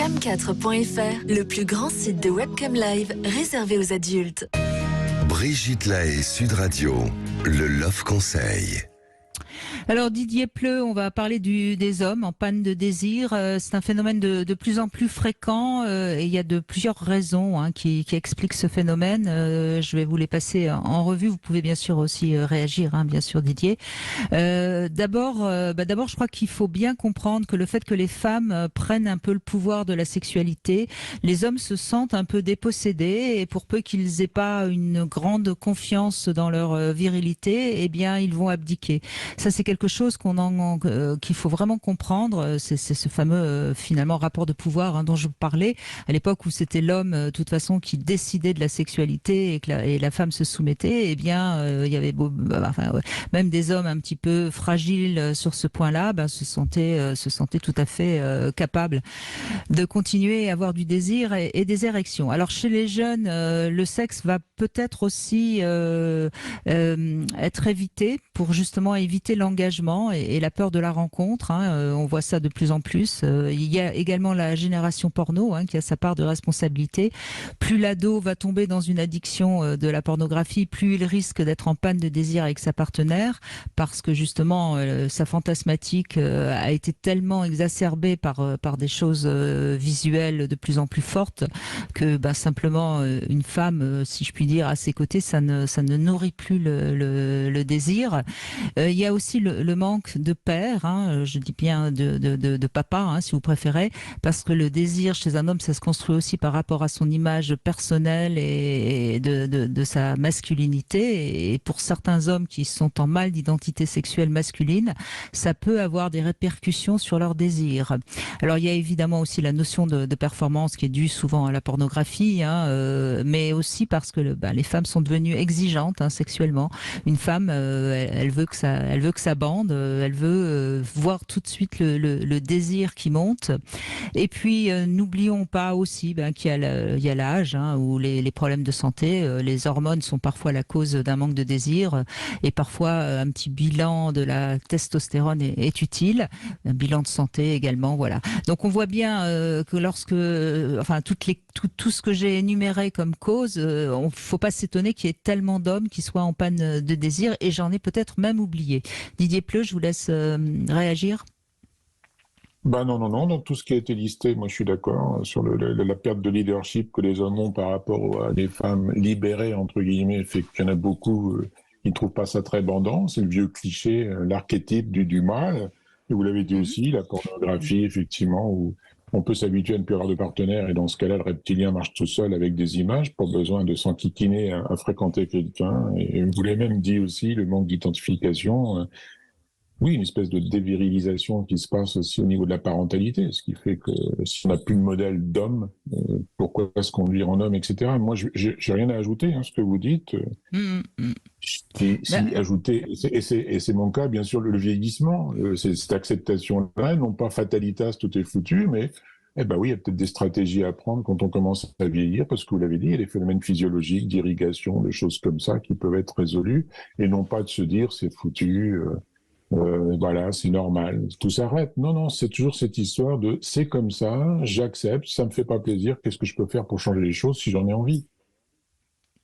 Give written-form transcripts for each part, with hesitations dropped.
cam4.fr, le plus grand site de webcam live réservé aux adultes. Brigitte Lahaie, Sud Radio, le Love Conseil. Alors Didier Pleu, on va parler des hommes en panne de désir. C'est un phénomène de plus en plus fréquent et il y a plusieurs raisons qui expliquent ce phénomène. Je vais vous les passer en revue. Vous pouvez bien sûr aussi réagir, bien sûr Didier. D'abord, je crois qu'il faut bien comprendre que le fait que les femmes prennent un peu le pouvoir de la sexualité, les hommes se sentent un peu dépossédés et pour peu qu'ils aient pas une grande confiance dans leur virilité, eh bien ils vont abdiquer. Ça, c'est quelque chose qu'il faut vraiment comprendre. C'est ce fameux finalement rapport de pouvoir dont je vous parlais à l'époque où c'était l'homme, de toute façon, qui décidait de la sexualité et la femme se soumettait. Eh bien, il y avait même des hommes un petit peu fragiles sur ce point-là, se sentaient tout à fait capables de continuer à avoir du désir et des érections. Alors chez les jeunes, le sexe va peut-être aussi être évité pour justement éviter l'engagement et la peur de la rencontre. On voit ça de plus en plus. Il y a également la génération porno qui a sa part de responsabilité. Plus l'ado va tomber dans une addiction de la pornographie, plus il risque d'être en panne de désir avec sa partenaire parce que justement sa fantasmatique a été tellement exacerbée par des choses visuelles de plus en plus fortes que simplement une femme, si je puis dire, à ses côtés, ça ne nourrit plus le désir. Il y a aussi le manque de père, je dis bien de papa, si vous préférez, parce que le désir chez un homme, ça se construit aussi par rapport à son image personnelle et de sa masculinité. Et pour certains hommes qui sont en mal d'identité sexuelle masculine, ça peut avoir des répercussions sur leur désir. Alors il y a évidemment aussi la notion de performance qui est due souvent à la pornographie, mais aussi parce que les femmes sont devenues exigeantes sexuellement. Une femme, elle veut que ça bande, elle veut voir tout de suite le désir qui monte. Et puis n'oublions pas aussi qu'il y a l'âge ou les problèmes de santé. Les hormones sont parfois la cause d'un manque de désir et parfois un petit bilan de la testostérone est utile, un bilan de santé également, voilà. Donc on voit bien que tout ce que j'ai énuméré comme cause, faut pas s'étonner qu'il y ait tellement d'hommes qui soient en panne de désir et j'en ai peut-être même oublié. Didier Pleu, je vous laisse réagir. Non, dans tout ce qui a été listé, moi je suis d'accord sur la perte de leadership que les hommes ont par rapport à des femmes libérées, entre guillemets, fait qu'il y en a beaucoup qui ne trouvent pas ça très bandant. C'est le vieux cliché, l'archétype du mâle. Et vous l'avez dit aussi, la pornographie, effectivement, où on peut s'habituer à ne plus avoir de partenaire et dans ce cas-là, le reptilien marche tout seul avec des images, pas besoin de s'enquiquiner à fréquenter quelqu'un. Et vous l'avez même dit aussi, le manque d'identification. Oui, une espèce de dévirilisation qui se passe aussi au niveau de la parentalité, ce qui fait que si on n'a plus de modèle d'homme, pourquoi se conduire en homme, etc. Moi, j'ai rien à ajouter, ce que vous dites. Si ajouter, et c'est mon cas, bien sûr, le vieillissement, cette acceptation-là, non pas fatalitaste, tout est foutu, mais oui, il y a peut-être des stratégies à prendre quand on commence à vieillir, parce que vous l'avez dit, il y a des phénomènes physiologiques, d'irrigation, de choses comme ça qui peuvent être résolus, et non pas de se dire c'est foutu. Voilà, c'est normal, tout s'arrête. Non, c'est toujours cette histoire de c'est comme ça, j'accepte, ça me fait pas plaisir, qu'est-ce que je peux faire pour changer les choses si j'en ai envie?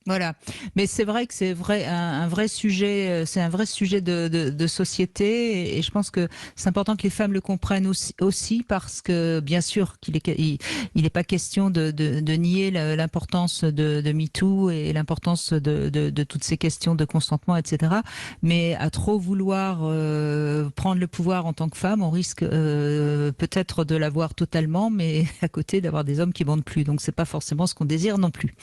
Voilà, mais c'est vrai que c'est un vrai sujet, c'est un vrai sujet de société et je pense que c'est important que les femmes le comprennent aussi parce que bien sûr qu'il est pas question de nier l'importance de MeToo et l'importance de toutes ces questions de consentement, etc. Mais à trop vouloir prendre le pouvoir en tant que femme, on risque peut-être de l'avoir totalement, mais à côté d'avoir des hommes qui bandent plus. Donc c'est pas forcément ce qu'on désire non plus.